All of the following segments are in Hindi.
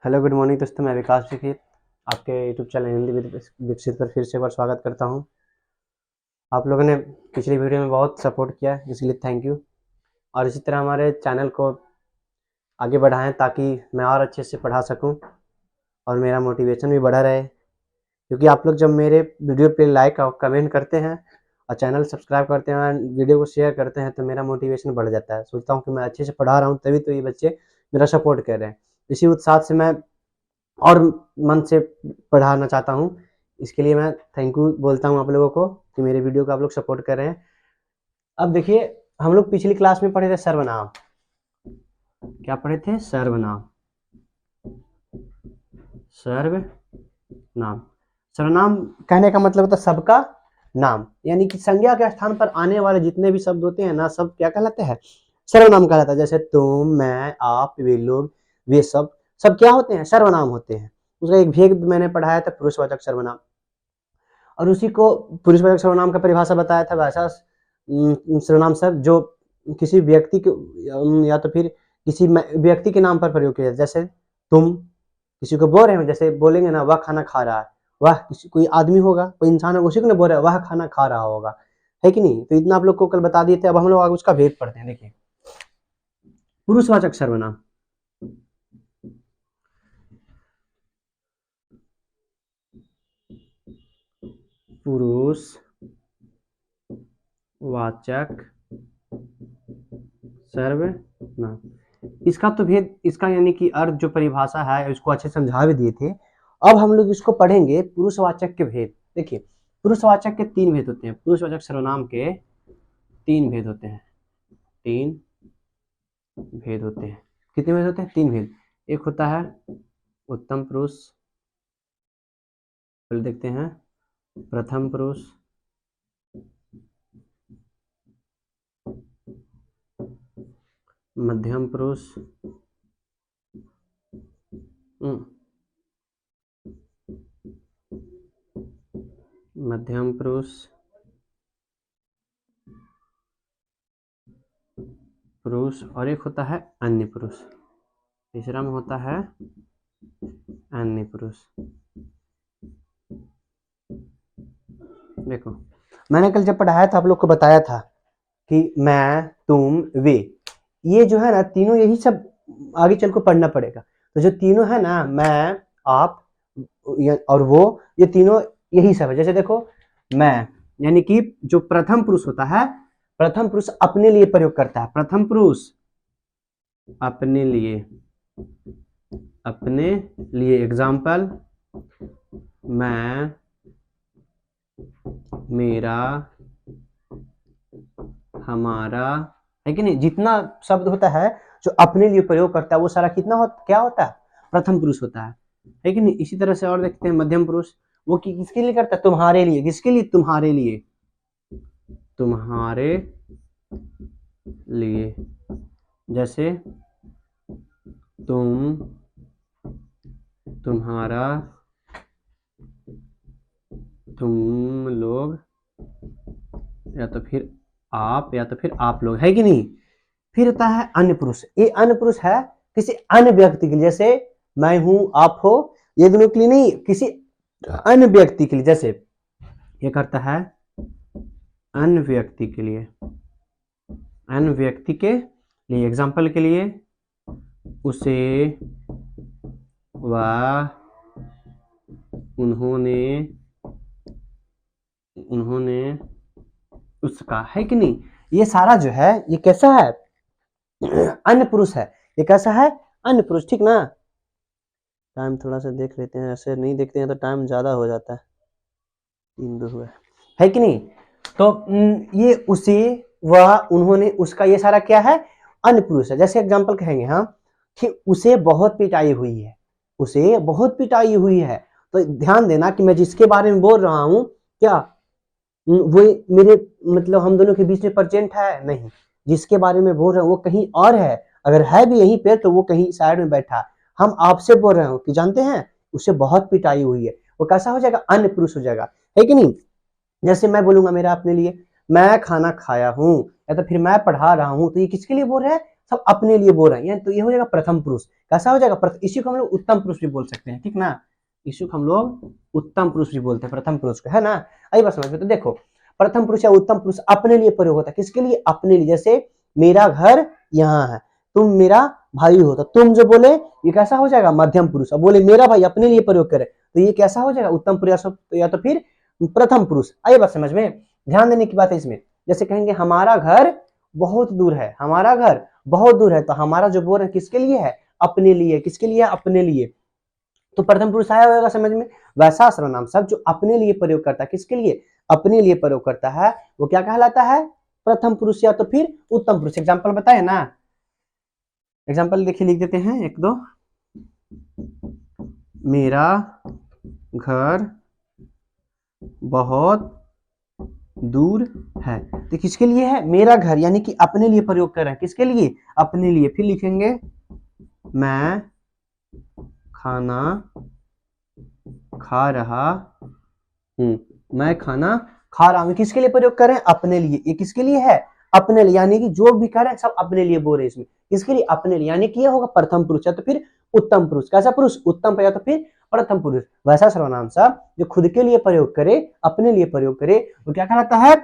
हेलो गुड मॉर्निंग दोस्तों, मैं विकास विकीर आपके यूट्यूब चैनल हिंदी विकसित पर फिर से एक बार स्वागत करता हूं। आप लोगों ने पिछली वीडियो में बहुत सपोर्ट किया, इसलिए थैंक यू। और इसी तरह हमारे चैनल को आगे बढ़ाएं ताकि मैं और अच्छे से पढ़ा सकूं और मेरा मोटिवेशन भी बढ़ा रहे, क्योंकि आप लोग जब मेरे वीडियो पे लाइक और कमेंट करते हैं और चैनल सब्सक्राइब करते हैं, वीडियो को शेयर करते हैं, तो मेरा मोटिवेशन बढ़ जाता है। सोचता हूँ कि मैं अच्छे से पढ़ा रहा हूँ, तभी तो ये बच्चे मेरा सपोर्ट कर रहे हैं। इसी उत्साह से मैं और मन से पढ़ाना चाहता हूँ। इसके लिए मैं थैंक यू बोलता हूँ आप लोगों को कि मेरे वीडियो को आप लोग सपोर्ट कर रहे हैं। अब देखिए, हम लोग पिछली क्लास में पढ़े थे सर्वनाम। क्या पढ़े थे? सर्वनाम। सर्वनाम सर्वनाम कहने का मतलब होता है सबका नाम, यानी कि संज्ञा के स्थान पर आने वाले जितने भी शब्द होते हैं ना, सब क्या कहलाते हैं? सर्वनाम कहलाता है। जैसे तुम, मैं, आप, वे लोग, वे सब क्या होते हैं? सर्वनाम होते हैं। उसका एक भेद मैंने पढ़ाया था, पुरुषवाचक सर्वनाम, और उसी को पुरुषवाचक सर्वनाम का परिभाषा बताया था। वैसा सर्वनाम शब्द जो किसी व्यक्ति के या तो फिर किसी व्यक्ति के नाम पर प्रयोग किया जाए। जैसे तुम किसी को बोल रहे हो, जैसे बोलेंगे ना, वह खाना खा रहा है, वह किसी कोई आदमी होगा, कोई इंसान होगा, उसी को ना बोल रहा है वह खाना खा रहा होगा, है कि नहीं? तो इतना आप लोग को कल बता दिए थे। अब हम लोग आगे उसका भेद पढ़ते हैं। देखिए, पुरुषवाचक सर्वनाम। पुरुषवाचक सर्वनाम, इसका तो भेद, इसका यानी कि अर्थ जो परिभाषा है उसको अच्छे समझा भी दिए थे। अब हम लोग इसको पढ़ेंगे, पुरुषवाचक के भेद। देखिए, पुरुषवाचक के तीन भेद होते हैं। पुरुषवाचक सर्वनाम के तीन भेद होते हैं। तीन भेद होते हैं। कितने भेद होते हैं? तीन भेद। एक होता है उत्तम पुरुष, पहले देखते हैं प्रथम पुरुष, मध्यम पुरुष, मध्यम पुरुष, पुरुष, और एक होता है अन्य पुरुष। तीसरा में होता है अन्य पुरुष। देखो, मैंने कल जब पढ़ाया था आप लोग को बताया था कि मैं, तुम, वे, ये जो है ना तीनों, यही सब आगे चल को पढ़ना पड़ेगा। तो जो तीनों है ना, मैं, आप और वो, ये तीनों यही सब है। जैसे देखो, मैं यानी कि जो प्रथम पुरुष होता है, प्रथम पुरुष अपने लिए प्रयोग करता है। प्रथम पुरुष अपने लिए, अपने लिए। एग्जाम्पल, मैं, मेरा, हमारा, है कि नहीं? जितना शब्द होता है जो अपने लिए प्रयोग करता है, वो सारा क्या होता है? प्रथम पुरुष होता है कि नहीं? इसी तरह से और देखते हैं मध्यम पुरुष। वो किसके लिए करता है? तुम्हारे लिए। किसके लिए? तुम्हारे लिए। तुम्हारे लिए। जैसे तुम, तुम्हारा, तुम लोग, या तो फिर आप, या तो फिर आप लोग, है कि नहीं? फिर होता है अन्य पुरुष। ये अन्य पुरुष है किसी अन्य व्यक्ति के लिए। जैसे मैं हूं, आप हो, ये दोनों के लिए नहीं, किसी अन्य व्यक्ति के लिए। जैसे ये करता है अन्य व्यक्ति के लिए, अन्य व्यक्ति के लिए। एग्जाम्पल के लिए, उसे, वह, उन्होंने, उन्होंने, उसका, है कि नहीं? ये सारा जो है ये कैसा है? अन्य पुरुष है। ये कैसा है? अन्य पुरुष। ठीक ना? टाइम थोड़ा सा देख लेते हैं, ऐसे नहीं देखते हैं तो टाइम ज्यादा हो जाता है। 3-2 हुआ है कि नहीं? तो ये उसे, वह, उन्होंने, उसका, ये सारा क्या है? अन्य पुरुष है। जैसे एग्जांपल कहेंगे हम कि उसे बहुत पिटाई हुई है, उसे बहुत पिटाई हुई है। तो ध्यान देना कि मैं जिसके बारे में बोल रहा हूं, क्या वो मेरे मतलब हम दोनों के बीच में प्रेजेंट है? नहीं। जिसके बारे में बोल रहे हैं वो कहीं और है। अगर है भी यहीं पे तो वो कहीं साइड में बैठा। हम आपसे बोल रहे हो कि जानते हैं उसे बहुत पिटाई हुई है, वो कैसा हो जाएगा? अन्य पुरुष हो जाएगा, है कि नहीं? जैसे मैं बोलूंगा मेरा अपने लिए, मैं खाना खाया हूं, या तो फिर मैं पढ़ा रहा हूं, तो ये किसके लिए बोल रहे हैं? सब अपने लिए बोल रहे हैं, तो ये हो जाएगा प्रथम पुरुष। कैसा हो जाएगा? इसी को हम लोग उत्तम पुरुष भी बोल सकते हैं, ठीक ना। इसी को हम लोग उत्तम पुरुष भी बोलते हैं, प्रथम पुरुष को, है ना। आइए बात समझ में। तो देखो प्रथम पुरुष या उत्तम पुरुष अपने लिए प्रयोग होता है। किसके लिए? अपने लिए। जैसे मेरा घर यहाँ है, तुम मेरा भाई हो, तो तुम जो बोले ये कैसा हो जाएगा? मध्यम पुरुष। अब बोले मेरा भाई अपने लिए प्रयोग करे, तो ये कैसा हो जाएगा? उत्तम पुरुष या तो फिर प्रथम पुरुष। आइए बात समझ में। ध्यान देने की बात है इसमें। जैसे कहेंगे हमारा घर बहुत दूर है, हमारा घर बहुत दूर है, तो हमारा जो बोल रहे हैं किसके लिए है? अपने लिए। किसके लिए? अपने लिए। तो प्रथम पुरुष आया होगा समझ में। वैसा सर्वनाम शब्द जो अपने लिए प्रयोग करता है, किसके लिए? अपने लिए प्रयोग करता है, वो क्या कहलाता है? प्रथम पुरुष या तो फिर उत्तम पुरुष। एग्जाम्पल बताए ना, एग्जाम्पल देखिए, लिख देते हैं एक दो। मेरा घर बहुत दूर है, तो किसके लिए है? मेरा घर, यानी कि अपने लिए प्रयोग कर रहे हैं। किसके लिए? अपने लिए। फिर लिखेंगे मैं खाना खा रहा हूं, मैं खाना खा रहा हूं। किसके लिए प्रयोग कर रहे हैं? अपने लिए। ये किसके लिए है? अपने लिए, यानी कि जो भी कर रहे हैं सब अपने लिए बोल रहे हैं इसमें। किसके लिए? अपने लिए, यानी कि ये होगा प्रथम पुरुष या तो फिर उत्तम पुरुष। कैसा पुरुष? उत्तम या तो फिर प्रथम पुरुष। वैसा सर्वनाम शब्द जो खुद के लिए प्रयोग करे, अपने लिए प्रयोग करे, वो क्या कहलाता है?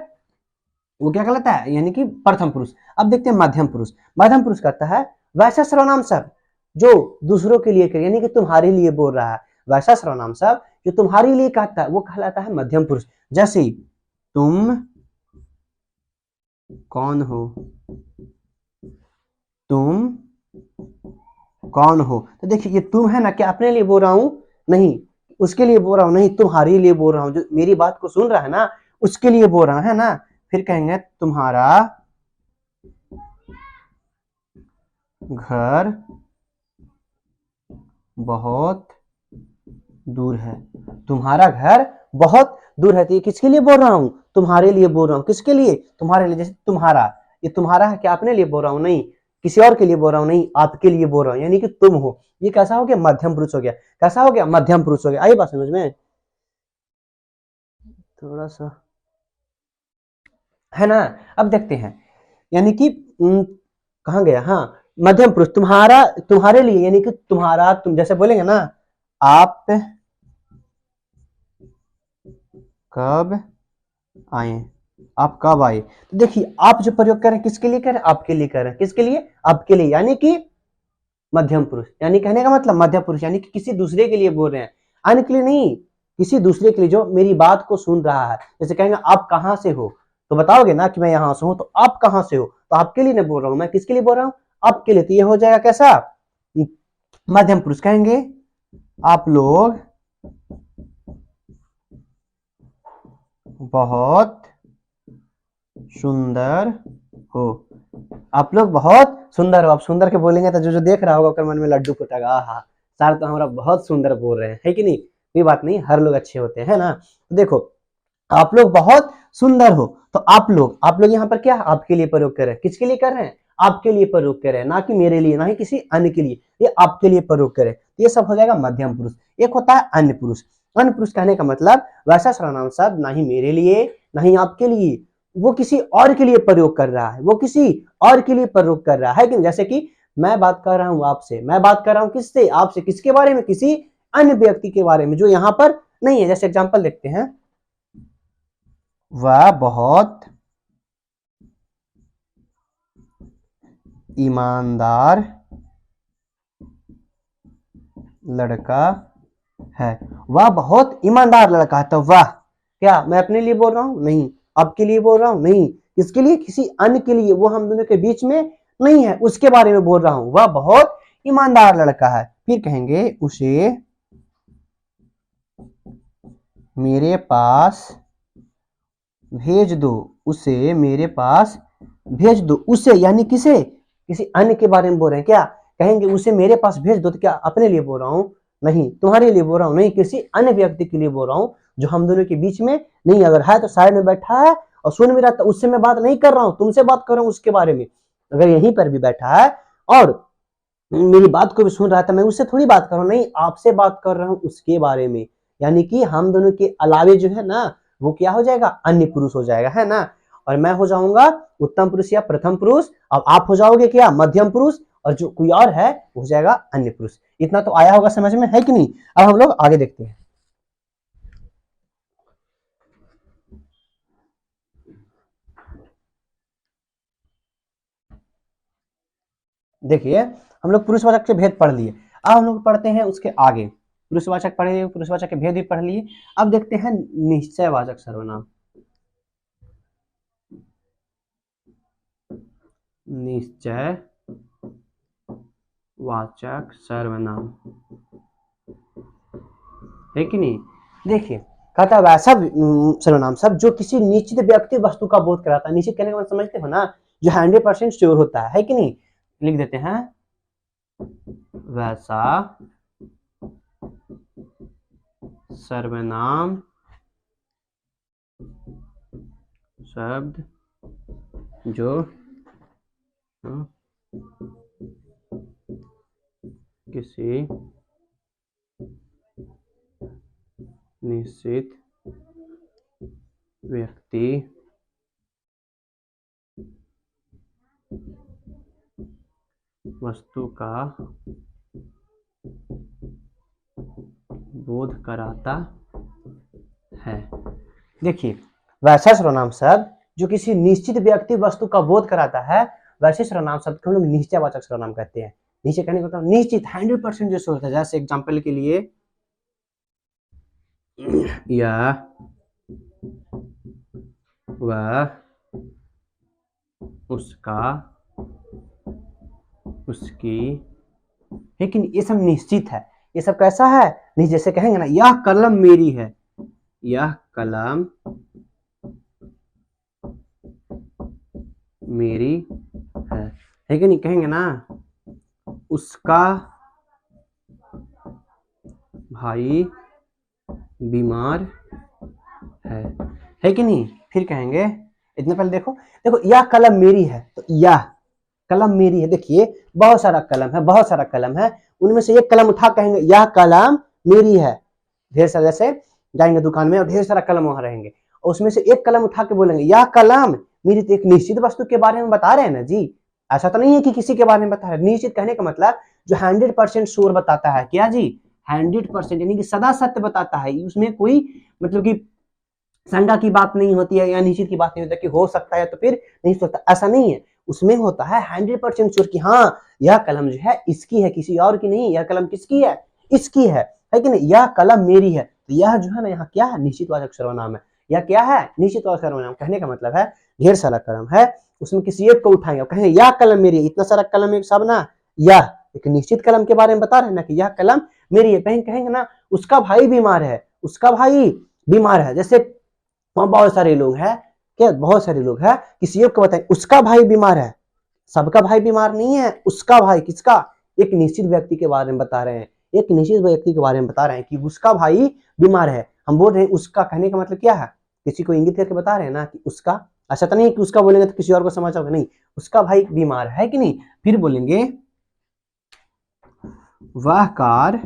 वो क्या कहलाता है? यानी कि प्रथम पुरुष। अब देखते हैं मध्यम पुरुष। मध्यम पुरुष कहता है वैसा सर्वनाम शब्द जो दूसरों के लिए करे, यानी कि तुम्हारे लिए बोल रहा है। वैसा सर्वनाम शब्द जो तुम्हारे लिए कहता है वो कहलाता है मध्यम पुरुष। जैसे तुम कौन हो, तुम कौन हो, तो देखिए ये तुम है ना, क्या अपने लिए बोल रहा हूं? नहीं, उसके लिए बोल रहा हूं, नहीं तुम्हारे लिए बोल रहा हूं। जो मेरी बात को सुन रहा है ना, उसके लिए बोल रहा है ना। फिर कहेंगे तुम्हारा घर बहुत दूर है, तुम्हारा घर बहुत दूर है, तो ये किसके लिए बोल रहा हूं? तुम्हारे लिए बोल रहा हूं। किसके लिए? तुम्हारे लिए। जैसे तुम्हारा, ये तुम्हारा है, क्या अपने लिए बोल रहा हूं? नहीं, किसी और के लिए बोल रहा हूं, नहीं आपके लिए बोल रहा हूं, यानी कि तुम हो। ये कैसा हो गया? मध्यम पुरुष हो गया। कैसा हो गया? मध्यम पुरुष हो गया। आई बात समझ में? थोड़ा सा है ना। अब देखते हैं, यानी कि कहाँ गया? हाँ, मध्यम पुरुष। तुम्हारा, तुम्हारे लिए, यानी कि तुम्हारा, तुम जैसे बोलेंगे ना, आप कब आए, आप कब आए, तो देखिए आप जो प्रयोग करें किसके लिए करें? आपके लिए करें। किसके लिए? आपके लिए, यानी कि मध्यम पुरुष। यानी कहने का मतलब मध्यम पुरुष, यानी कि किसी दूसरे के लिए बोल रहे हैं, अन्य के लिए नहीं, किसी दूसरे के लिए जो मेरी बात को सुन रहा है। जैसे कहेंगे आप कहां से हो, तो बताओगे ना कि मैं यहां से हूं, तो आप कहां से हो, तो आपके लिए नहीं बोल रहा हूं, मैं किसके लिए बोल रहा हूं? आपके लिए। तो ये हो जाएगा कैसा? मध्यम पुरुष। कहेंगे आप लोग बहुत सुंदर हो, आप लोग बहुत सुंदर हो। आप सुंदर के बोलेंगे तो जो देख रहा होगा उसके मन में लड्डू फूटेगा, आहा सर तो हमारा बहुत सुंदर बोल रहे हैं, है कि नहीं। कोई बात नहीं, हर लोग अच्छे होते हैं ना। तो देखो आप लोग बहुत सुंदर हो, तो आप लोग यहाँ पर क्या आपके लिए प्रयोग कर रहे हैं? किसके लिए कर रहे हैं? आपके लिए प्रयोग कर रहे हैं, ना कि मेरे लिए, ना ही किसी अन्य के लिए, ये आपके लिए प्रयोग करें। ये सब हो जाएगा मध्यम पुरुष। एक होता है अन्य पुरुष। अन्य पुरुष कहने का मतलब वैसा सर्वनाम शब्द ना ही मेरे लिए ना ही आपके लिए, वो किसी और के लिए प्रयोग कर रहा है, वो किसी और के लिए प्रयोग कर रहा है कि जैसे कि मैं बात कर रहा हूं आपसे, मैं बात कर रहा हूं किससे? आपसे। किसके बारे में? किसी अन्य व्यक्ति के बारे में जो यहां पर नहीं है। जैसे एग्जांपल देखते हैं, वह बहुत ईमानदार लड़का है, वह बहुत ईमानदार लड़का है। तो वह क्या मैं अपने लिए बोल रहा हूं? नहीं। आपके लिए बोल रहा हूं? नहीं। किसके लिए? किसी अन्य के लिए, वो हम दोनों के बीच में नहीं है, उसके बारे में बोल रहा हूं। वह बहुत ईमानदार लड़का है। फिर कहेंगे उसे मेरे पास भेज दो, उसे मेरे पास भेज दो। उसे यानी किसे? किसी अन्य के बारे में बोल रहे हैं क्या? कहेंगे उसे मेरे पास भेज दो, तो क्या अपने लिए बोल रहा हूं? नहीं। तुम्हारे लिए बोल रहा हूं? नहीं, किसी अन्य व्यक्ति के लिए बोल रहा हूं जो हम दोनों के बीच में नहीं। अगर है तो साइड में बैठा है और सुन भी रहा, तो उससे मैं बात नहीं कर रहा हूं, तुमसे बात कर रहा हूं उसके बारे में। अगर यहीं पर भी बैठा है और मेरी बात को भी सुन रहा था, मैं उससे थोड़ी बात कर रहा हूं, नहीं आपसे बात कर रहा हूं उसके बारे में। यानी कि हम दोनों के अलावे जो है ना, वो क्या हो जाएगा? अन्य पुरुष हो जाएगा, है ना। और मैं हो जाऊंगा उत्तम पुरुष या प्रथम पुरुष, अब आप हो जाओगे क्या मध्यम पुरुष, और जो कोई और है वो हो जाएगा अन्य पुरुष। इतना तो आया होगा समझ में, है कि नहीं। अब हम लोग आगे देखते हैं। देखिए हम लोग पुरुषवाचक के भेद पढ़ लिए, अब हम लोग पढ़ते हैं उसके आगे। पुरुषवाचक पढ़े, पुरुषवाचक के भेद भी पढ़ लिए। अब देखते हैं निश्चयवाचक सर्वनाम। निश्चयवाचक सर्वनाम, है कि नहीं। देखिए कहता है वैसा सर्वनाम सब जो किसी निश्चित व्यक्ति वस्तु का बोध कराता है। निश्चित कहने का मतलब समझते हो ना, जो 100% श्योर होता है कि नहीं। लिख देते हैं वैसा सर्वनाम शब्द जो किसी निश्चित व्यक्ति वस्तु का बोध कराता है। देखिए वैसा सर्वनाम शब्द जो किसी निश्चित व्यक्ति वस्तु का बोध कराता है, वैसे सर्वनाम शब्द को हम लोग निश्चयवाचक सर्वनाम कहते हैं। निश्चय कहने का मतलब निश्चित 100% जो होता है। जैसे एग्जांपल के लिए या वह उसका उसकी, लेकिन ये सब निश्चित है। ये सब कैसा है, नहीं जैसे कहेंगे ना यह कलम मेरी है, यह कलम मेरी है कि नहीं। कहेंगे ना उसका भाई बीमार है कि नहीं। फिर कहेंगे इतने पहले देखो यह कलम मेरी है, तो यह कलम मेरी है। देखिए बहुत सारा कलम है, बहुत सारा कलम है, उनमें से एक कलम उठा कहेंगे यह कलम मेरी है। ढेर सारा जैसे जाएंगे दुकान में और ढेर सारा कलम वहां रहेंगे, और उसमें से एक कलम उठा के बोलेंगे यह कलम मेरी। तो एक निश्चित वस्तु के बारे में बता रहे हैं ना जी, ऐसा तो नहीं है कि किसी के बारे में बता रहे हैं। निश्चित कहने का मतलब जो 100% श्योर बताता है, क्या जी 100% यानी कि सदा सत्य बताता है। उसमें कोई मतलब कि शंका की बात नहीं होती है या निश्चित की बात नहीं होती कि हो सकता है तो फिर नहीं सकता, ऐसा नहीं है। उसमें होता है 100% श्योर कि हाँ यह कलम जो है इसकी है, किसी और की नहीं। यह कलम किसकी है, इसकी है कि नहीं। यह कलम मेरी है, तो यह जो है ना यहाँ क्या है, निश्चितवाचक सर्वनाम है। यह क्या है, निश्चितवाचक सर्वनाम। कहने का मतलब है ढेर सारा कलम है, उसमें किसी एक को उठाएंगे और कहेंगे यह कलम मेरी है। इतना सारा कलम एक सब ना, यह एक निश्चित कलम के बारे में बता रहे हैं ना कि यह कलम मेरी है। कहेंगे ना उसका भाई बीमार है, उसका भाई बीमार है। जैसे वहां बहुत सारे लोग हैं, क्या बहुत सारे लोग हैं, किसी एक को बताएं उसका भाई बीमार है। सबका भाई बीमार नहीं है, उसका भाई, किसका, एक निश्चित व्यक्ति के बारे में बता रहे हैं। एक निश्चित व्यक्ति के बारे में बता रहे हैं कि उसका भाई बीमार है। हम बोल रहे हैं उसका, कहने का मतलब क्या है, किसी को इंगित करके बता रहे हैं ना कि उसका। ऐसा तो नहीं कि उसका बोलेंगे तो किसी और को समझ आओगे, नहीं, उसका भाई बीमार है कि नहीं। फिर बोलेंगे वह कार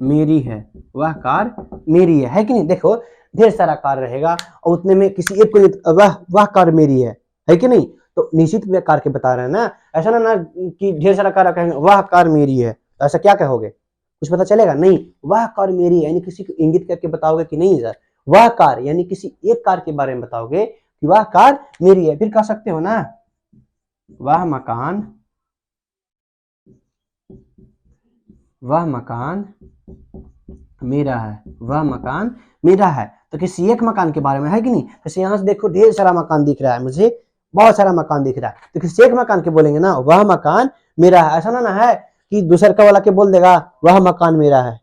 मेरी है, वह कार मेरी है कि नहीं। देखो ढेर सारा कार रहेगा और उतने में किसी एक को वह कार मेरी है कि नहीं। तो निश्चित कार के बता रहे हैं ना, ऐसा ना कि ढेर सारा कार कहेंगे वह कार मेरी है, तो ऐसा क्या कहोगे, कुछ पता चलेगा नहीं। वह कार मेरी है यानी किसी को इंगित करके बताओगे कि नहीं सर वह कार, यानी किसी एक कार के बारे में बताओगे कि वह कार मेरी है। फिर कह सकते हो ना वह मकान मेरा है, वह मकान मेरा है। तो किसी एक मकान के बारे में है कि नहीं। जैसे यहाँ से देखो ढेर सारा मकान दिख रहा है, मुझे बहुत सारा मकान दिख रहा है, तो किसी एक मकान के बोलेंगे ना वह मकान मेरा है। ऐसा ना है कि दूसर का वाला के बोल देगा वह मकान मेरा है,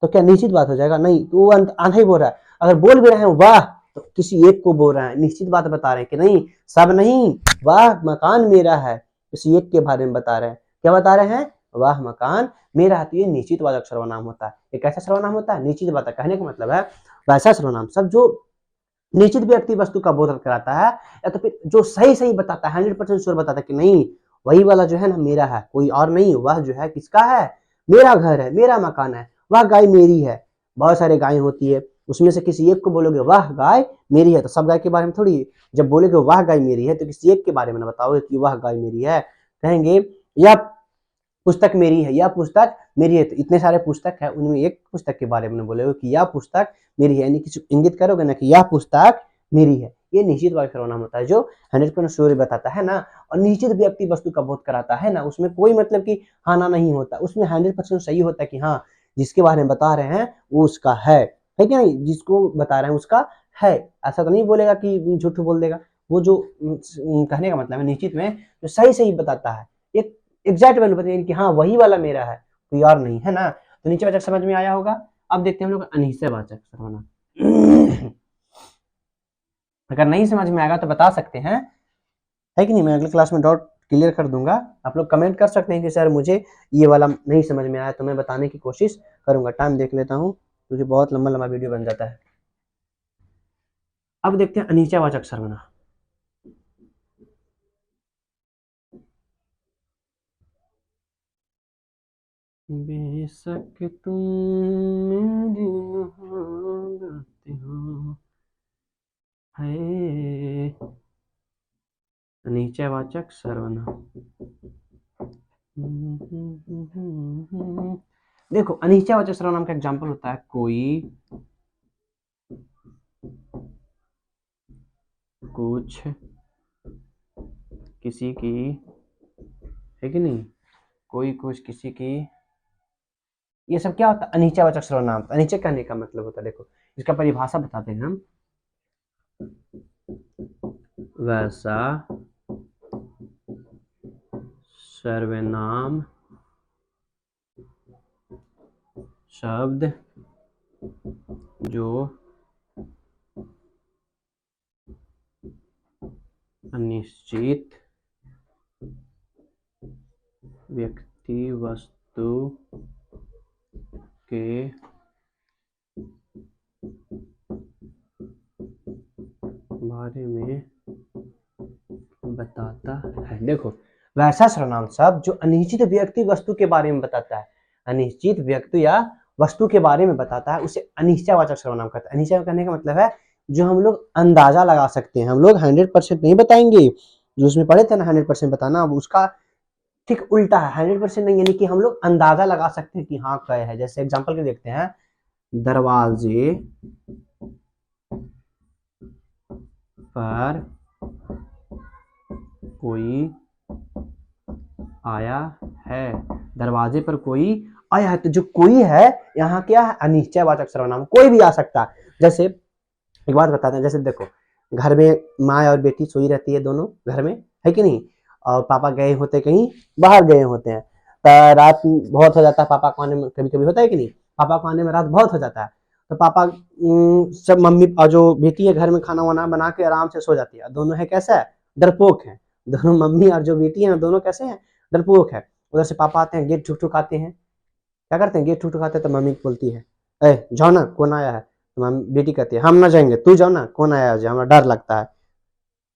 तो क्या निश्चित बात हो जाएगा, नहीं। तो वो आधा ही बोल रहा है। अगर बोल भी रहे हैं वह, तो किसी एक को बोल रहे हैं, निश्चित बात बता रहे हैं कि नहीं, सब नहीं, वह मकान मेरा है, किसी एक के बारे में बता रहे हैं। क्या बता रहे हैं, वह मकान मेरा है। तो ये निश्चितवाचक सर्वनाम होता है। एक ऐसा सर्वनाम होता है निश्चित बात। कहने का मतलब है वैसा सर्वनाम सब जो निश्चित व्यक्ति वस्तु का बोध कराता है, या तो फिर जो सही सही बताता है, 100% श्योर बताता है कि नहीं वही वाला जो है ना मेरा है, कोई और नहीं। वह जो है किसका है, मेरा घर है, मेरा मकान है, वह गाय मेरी है। बहुत सारे गाय होती है, उसमें से किसी एक को बोलोगे वाह गाय मेरी है, तो सब गाय के बारे में थोड़ी। जब बोलोगे वाह गाय मेरी है तो किसी एक के बारे में ना बताओगे कि वाह गाय मेरी है, कहेंगे यह पुस्तक मेरी है, यह पुस्तक मेरी है। तो इतने सारे पुस्तक है, उनमें एक पुस्तक के बारे में बोलोगे कि यह पुस्तक मेरी है, यानी कि इंगित करोगे ना कि यह पुस्तक मेरी है। ये निश्चित वाक्य सर्वनाम होता है जो 100% श्योर बताता है ना, और निश्चित व्यक्ति वस्तु का बोध कराता है ना, उसमें कोई मतलब कि हाँ ना नहीं होता, उसमें 100% सही होता है कि हाँ जिसके बारे में बता रहे हैं वो उसका है क्या नहीं, जिसको बता रहे हैं उसका है। ऐसा तो नहीं बोलेगा कि झूठ बोल देगा। वो जो कहने का मतलब है निश्चित में जो सही सही बताता है, एक एग्जैक्ट वैल्यू बताइए कि हाँ वही वाला मेरा है, कोई और नहीं, है ना। तो नीचे वाचक समझ में आया होगा। अब देखते हैं हम लोग अनिश्चय वाचक सर्वनाम। अगर नहीं समझ में आएगा तो बता सकते हैं, है कि नहीं। मैं अगले क्लास में डाउट क्लियर कर दूंगा। आप लोग कमेंट कर सकते हैं कि सर मुझे ये वाला नहीं समझ में आया, तो मैं बताने की कोशिश करूंगा। टाइम देख लेता हूँ क्योंकि बहुत लंबा लंबा वीडियो बन जाता है। अब देखते हैं अनिश्चय वाचक सर्वनाम। बेशक तुम मेरी मोहब्बत हो है। अनिश्चयवाचक सर्वनाम। देखो अनिश्चयवाचक सर्वनाम का एग्जांपल होता है कोई, कुछ, किसी की, है कि नहीं, कोई, कुछ, किसी की, ये सब क्या होता है अनिश्चयवाचक सर्वनाम। अनिश्चय कहने का मतलब होता है, देखो इसका परिभाषा बताते हैं हम। वैसा सर्वनाम शब्द जो अनिश्चित व्यक्ति वस्तु के बारे में बताता है। देखो वैसा सर्वनाम शब्द जो अनिश्चित व्यक्ति वस्तु के बारे में बताता है, अनिश्चित व्यक्ति या वस्तु के बारे में बताता है, उसे अनिश्चयवाचक सर्वनाम कहते हैं। अनिश्चय कहने का मतलब है जो हम लोग अंदाजा लगा सकते हैं। हम लोग 100% नहीं बताएंगे, जो उसमें पढ़े थे ना 100% बताना, अब उसका ठीक उल्टा है। 100% नहीं, यानी कि हम लोग अंदाजा लगा सकते हैं कि हाँ क्या है। जैसे एग्जांपल के देखते हैं, दरवाजे पर कोई आया है, दरवाजे पर कोई आया है। तो जो कोई है यहाँ क्या है अनिश्चयवाचक सर्वनाम, कोई भी आ सकता है। जैसे एक बात बताते हैं, जैसे देखो घर में माँ और बेटी सोई रहती है दोनों घर में, है कि नहीं, और पापा गए होते कहीं बाहर गए होते हैं, तो रात बहुत हो जाता है पापा को आने में, कभी कभी होता है कि नहीं, पापा को आने में रात बहुत हो जाता है। तो पापा सब मम्मी और जो बेटी है घर में खाना वाना बना के आराम से सो जाती है। दोनों है कैसा है डरपोक है, दोनों मम्मी और जो बेटी है ना दोनों कैसे हैं डरपोक है। उधर से पापा आते हैं, गेट ठुक ठुकाते हैं, क्या करते हैं गेट ठुक ठुकाते हैं, तो मम्मी बोलती है ए जाओ ना कौन आया है, तो मम्मी बेटी कहती है हम ना जाएंगे, तू जाओ ना कौन आया है, हमें डर लगता है।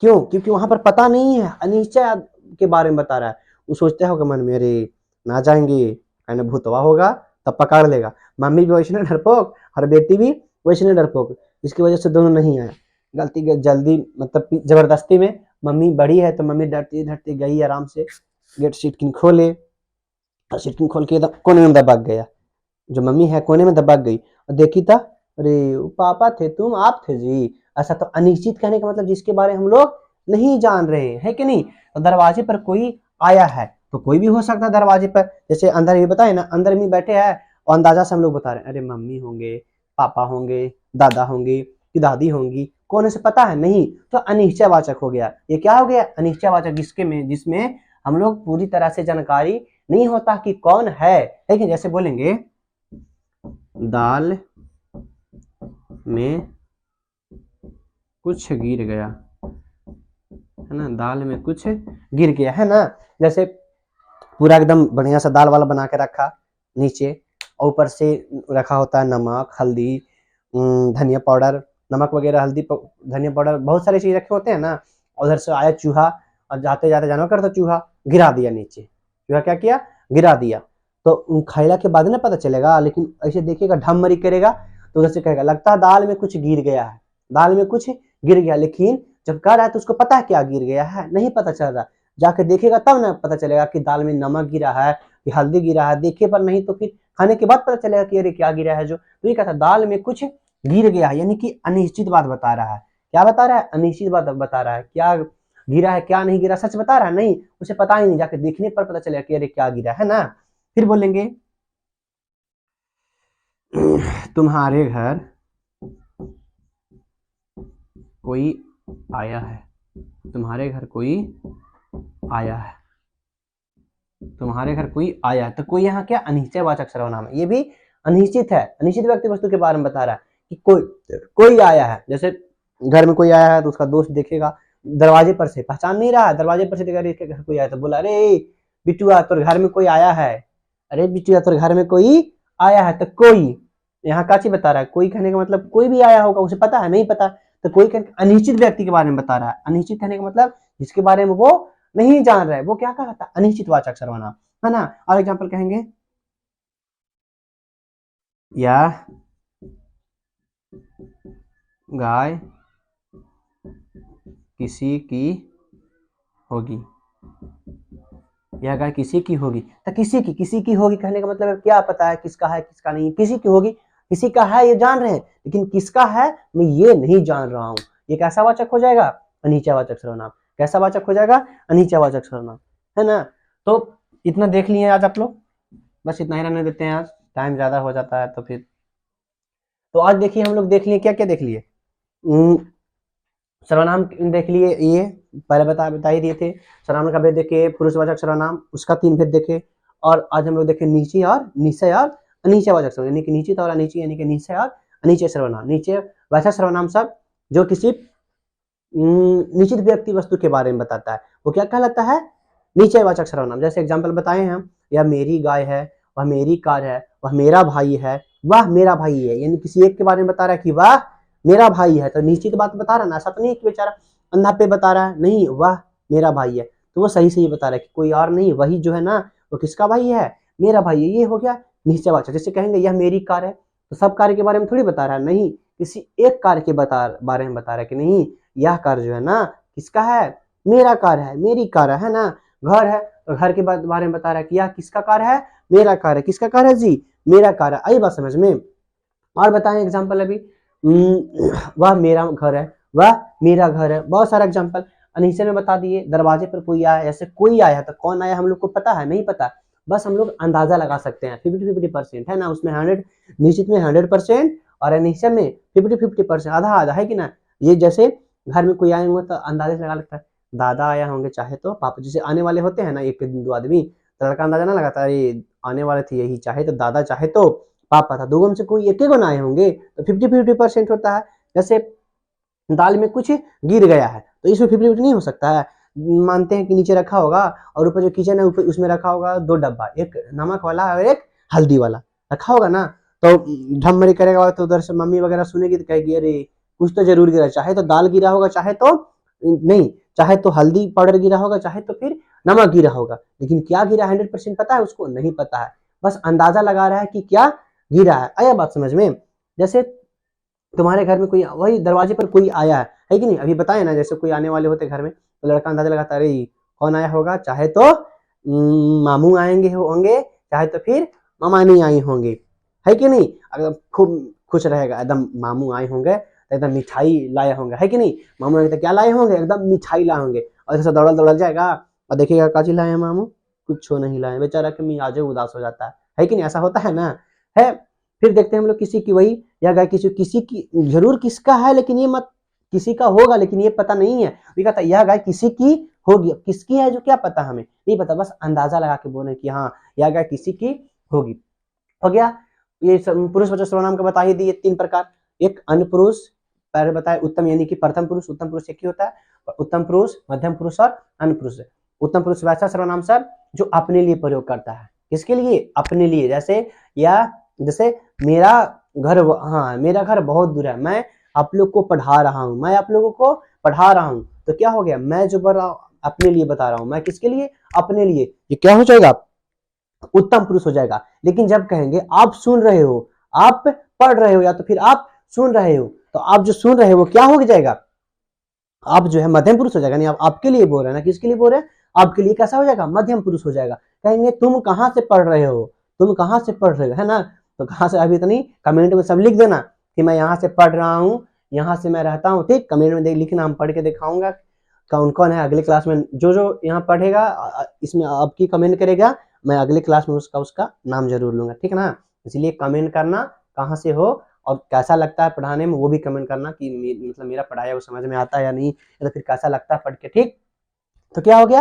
क्यों? क्योंकि वहां पर पता नहीं है, अनिश्चय के बारे में बता रहा है। वो सोचते होगा मन में अरे ना जाएंगे कहने भूतवा होगा तब पकड़ लेगा। मम्मी भी वैसे डरपोक और बेटी भी वैसे डरपोक, इसकी वजह से दोनों नहीं आए। गलती जल्दी मतलब जबरदस्ती में, मम्मी बड़ी है तो मम्मी डरती डरती गई आराम से, गेट सीटकिन खोले और सीटकिन खोल के कोने में दबक गया। जो मम्मी है कोने में दबक गई और देखी था अरे पापा थे तुम आप थे जी। ऐसा तो अनिश्चित कहने का मतलब जिसके बारे हम लोग नहीं जान रहे हैं कि नहीं। तो दरवाजे पर कोई आया है तो कोई भी हो सकता है दरवाजे पर, जैसे अंदर ये बताए ना अंदर में बैठे हैं और अंदाजा से हम लोग बता रहे हैं अरे मम्मी होंगे, पापा होंगे, दादा होंगे कि दादी होंगी, कौन से पता है नहीं। तो अनिश्चयवाचक हो गया। ये क्या हो गया अनिश्चयवाचक, जिसमें हम लोग पूरी तरह से जानकारी नहीं होता कि कौन है। लेकिन जैसे बोलेंगे दाल में कुछ गिर गया, है ना, दाल में कुछ गिर गया, है ना। जैसे पूरा एकदम बढ़िया सा दाल वाला बना के रखा नीचे, और ऊपर से रखा होता है नमक हल्दी धनिया पाउडर, नमक वगैरह हल्दी धनिया पाउडर बहुत सारी चीज रखे होते हैं ना। उधर से आया चूहा और जाते जाते जानवर करता चूहा गिरा दिया नीचे, चूहा क्या किया गिरा दिया। तो खैला के बाद ना पता चलेगा, लेकिन ऐसे देखिएगा ढम मरी करेगा तो उधर से कहेगा लगता है दाल में कुछ गिर गया है, दाल में कुछ गिर गया। लेकिन जब कह रहा है तो उसको पता है क्या गिर गया है, नहीं पता चल रहा। जाके देखेगा तब ना पता चलेगा कि दाल में नमक गिरा है कि हल्दी गिरा है। देखे पर नहीं तो फिर खाने के बाद पता चलेगा कि अरे क्या गिरा है जो। तो ये कहता दाल में कुछ गिर गया है, यानी कि अनिश्चित बात बता रहा है। क्या बता रहा है? अनिश्चित बात बता रहा है। क्या गिरा है क्या नहीं गिरा, सच बता रहा है? नहीं, उसे पता ही नहीं। जाके देखने पर पता चलेगा कि अरे क्या गिरा है ना। फिर बोलेंगे तुम्हारे घर कोई आया है, तुम्हारे घर कोई आया है, तुम्हारे घर कोई आया है। तो कोई यहाँ क्या अनिश्चयवाचक सर्वनाम है, ये भी अनिश्चित है, अनिश्चित व्यक्ति वस्तु के बारे में बता रहा है कि कोई आया है। जैसे घर में कोई आया है तो उसका दोस्त देखेगा दरवाजे पर से, पहचान नहीं रहा है, दरवाजे पर से देखा इसके घर कोई आया तो बोला अरे बिटुआ तोर घर में कोई आया है, अरे बिटुआ तोर घर में कोई आया है। तो कोई यहाँ काची बता रहा है, कोई कहने का मतलब कोई भी आया होगा, उसे पता है नहीं पता। तो कोई अनिश्चित व्यक्ति के बारे में बता रहा है। अनिश्चित कहने का मतलब जिसके बारे में वो नहीं जान रहा है, वो क्या कहता है? अनिश्चित वाचक सर्वनाम, है ना। और एग्जांपल कहेंगे या गाय किसी की होगी, यह गाय किसी की होगी। तो किसी की होगी कहने का मतलब क्या पता है किसका है किसका नहीं। किसी की होगी, किसी का है ये जान रहे हैं, लेकिन किसका है मैं ये नहीं जान रहा हूं। ये कैसा वाचक हो जाएगा? अनिश्चयवाचक सर्वनाम। कैसा वाचक हो जाएगा? अनिश्चयवाचक सर्वनाम, है ना। तो इतना देख लिए आज आप लोग, बस इतना ही रहने देते हैं, आज टाइम ज्यादा हो जाता है तो फिर। तो आज देखिए हम लोग देख लिए क्या क्या देख लिए। सर्वनाम देख लिए, ये पहले बता ही दिए थे। सर्वनाम का भेद देखे, पुरुषवाचक सर्वनाम उसका 3 भेद देखे। और आज हम लोग देखे निश्चय और निश्चय और अनिश्चयवाचक सर्वनाम, यानी कि निश्चित और अनिश्चित, यानी कि निश्चय और अनिश्चय सर्वनाम। निश्चय वैसा सर्वनाम सब जो किसी निश्चित व्यक्ति वस्तु के बारे में बताता है, वो क्या कहलाता है? निश्चयवाचक सर्वनाम। जैसे एग्जाम्पल बताए हैं हम, यह मेरी गाय है, वह मेरी कार है, वह मेरा भाई है, वह मेरा भाई है। यानी किसी एक के बारे में बता रहा है कि वह मेरा भाई है, तो निश्चित बात बता रहा है ना। ऐसा तो नहीं कि बेचारा अंधा पे बता रहा है, नहीं वह मेरा भाई है, तो वो सही से ये बता रहा है कि कोई और नहीं, वही जो है ना वो किसका भाई है? मेरा भाई है। ये हो गया निश्चयवाचक। जैसे कहेंगे यह मेरी कार है, तो सब कार्य के बारे में थोड़ी बता रहा है, नहीं, किसी एक कार्य के बारे में बता रहा है कि नहीं यह कार जो है ना किसका है? मेरा कार है, मेरी कार है ना। घर है तो घर के बारे में बता रहा है कि यह किसका कार है? मेरा कार है। किसका कार है जी? मेरा कार है। आई बात समझ में? और बताएं एग्जाम्पल अभी, वह मेरा घर है, वह मेरा घर है। बहुत सारा एग्जाम्पल अनिश्चय में बता दिए। दरवाजे पर कोई आया, ऐसे कोई आया तो कौन आया हम लोग को पता है? नहीं पता, बस हम लोग अंदाजा लगा सकते हैं। 50-50% है ना, उसमें 100 निश्चित में 100% और अनिश्चय में 50-50%, आधा आधा, है कि ना। ये जैसे घर में कोई आए होंगे तो अंदाजे से लगा लगता है दादा आया होंगे, चाहे तो पापा। जैसे आने वाले होते हैं ना 1-2 आदमी, तो लड़का अंदाजा ना लगाता है आने वाले थे यही, चाहे तो दादा चाहे तो पापा था। दो में से कोई एक ना आए होंगे तो 50-50% होता है। जैसे दाल में कुछ गिर गया है तो इसमें 50-50 नहीं हो सकता है। मानते हैं कि नीचे रखा होगा और ऊपर जो किचन है ऊपर उसमें रखा होगा 2 डब्बा, एक नमक वाला और एक हल्दी वाला रखा होगा ना। तो ढमरी करेगा तो उधर से मम्मी वगैरह सुनेगी तो कहेगी अरे कुछ तो जरूर गिरा, चाहे तो दाल गिरा होगा, चाहे तो नहीं, चाहे तो हल्दी पाउडर गिरा होगा, चाहे तो फिर नमक गिरा होगा। लेकिन क्या गिरा 100% पता है उसको? नहीं पता है, बस अंदाजा लगा रहा है कि क्या गिरा है। आया बात समझ में? जैसे तुम्हारे घर में कोई, वही दरवाजे पर कोई आया है कि नहीं, अभी बताए ना। जैसे कोई आने वाले होते घर में तो लड़का अंदाजा लगाता है अरे कौन आया होगा, चाहे तो मामू आएंगे होंगे, चाहे तो फिर मामा नहीं आई होंगे, है कि नहीं। एकदम खूब खुश रहेगा, एकदम मामू आए होंगे तो एकदम मिठाई लाए होंगे, है कि नहीं। मामू आएंगे तो क्या लाए होंगे? एकदम मिठाई लाए होंगे। और जैसे दौड़ल दौड़ल जाएगा और देखिएगा काची लाए मामू, कुछ नहीं लाए, बेचारा के मिजाज उदास हो जाता है कि नहीं। ऐसा होता है ना, है। फिर देखते हैं हम लोग किसी की, वही या गाय किसी की, जरूर किसका है लेकिन ये मत, किसी का होगा लेकिन ये पता नहीं है। ये कहता है यह गाय किसी की होगी, किसकी है जो क्या पता, हमें नहीं पता, बस अंदाजा लगा के बोले कि हाँ यह गाय किसी की होगी। हो गया। ये पुरुषवाचक सर्वनाम का बता ही दिए 3 प्रकार। एक अन्य पुरुष, पहले बताए उत्तम, यानी कि प्रथम पुरुष। उत्तम पुरुष एक ही होता है, उत्तम पुरुष, मध्यम पुरुष और अन्य पुरुष। उत्तम पुरुष वैसा सर्वनाम सर जो अपने लिए प्रयोग करता है। किसके लिए? अपने लिए। जैसे मेरा घर, हाँ मेरा घर बहुत दूर है, मैं आप लोग को पढ़ा रहा हूँ, मैं आप लोगों को पढ़ा रहा हूँ। तो क्या हो गया? मैं जो अपने लिए बता रहा हूँ, मैं किसके लिए? अपने लिए। ये क्या हो जाएगा? उत्तम पुरुष हो जाएगा। लेकिन जब कहेंगे आप सुन रहे हो, आप पढ़ रहे हो या तो फिर आप सुन रहे हो। तो आप जो सुन रहे हो वो क्या हो जाएगा, आप जो है मध्यम पुरुष हो जाएगा। नहीं, आप आपके लिए बोल रहे हैं ना, किसके लिए बोल रहे हैं, आपके लिए कैसा हो जाएगा, मध्यम पुरुष हो जाएगा। कहेंगे तुम कहाँ से पढ़ रहे हो, तुम कहाँ से पढ़ रहे हो, है ना। तो कहाँ से अभी तो नहीं, कमेंट में सब लिख देना कि मैं यहाँ से पढ़ रहा हूँ, यहाँ से मैं रहता हूँ, ठीक। कमेंट में लिखना, हम पढ़ के दिखाऊंगा कौन कौन है अगले क्लास में जो जो यहाँ पढ़ेगा, इसमें आपकी कमेंट करेगा, मैं अगले क्लास में उसका उसका नाम जरूर लूंगा, ठीक है ना। इसलिए कमेंट करना कहाँ से हो और कैसा लगता है पढ़ाने में, वो भी कमेंट करना कि मतलब मेरा पढ़ाया वो समझ में आता है या नहीं, या तो फिर कैसा लगता है पढ़ के, ठीक। तो क्या हो गया,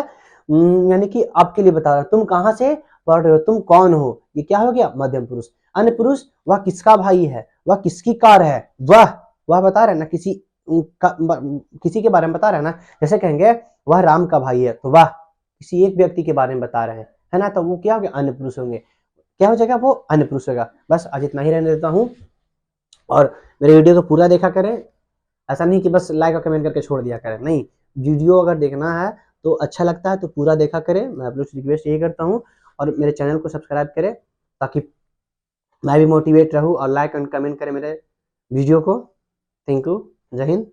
यानी कि आपके लिए बता रहा हूं, तुम कहाँ से पढ़ रहे हो, तुम कौन हो, ये क्या हो गया, मध्यम पुरुष। अन्य पुरुष, वह किसका भाई है, वह किसकी कार है, वह बता रहे हैं ना, किसी के बारे में बता रहे हैं ना। जैसे कहेंगे वह राम का भाई है, तो वह किसी एक व्यक्ति के बारे में बता रहे हैं, है ना। तो वो क्या हो गया, अन्य पुरुष होंगे। क्या हो जाएगा, वो अन्य पुरुष होगा। बस आज इतना ही रहने देता हूँ, और मेरे वीडियो को पूरा देखा करें। ऐसा नहीं कि बस लाइक और कमेंट करके छोड़ दिया करें, नहीं, वीडियो अगर देखना है तो अच्छा लगता है तो पूरा देखा करें। मैं आप लोग से रिक्वेस्ट यही करता हूँ, और मेरे चैनल को सब्सक्राइब करें ताकि मैं भी मोटिवेट रहूँ, और लाइक एंड कमेंट करें मेरे वीडियो को। थैंक यू, जय हिंद।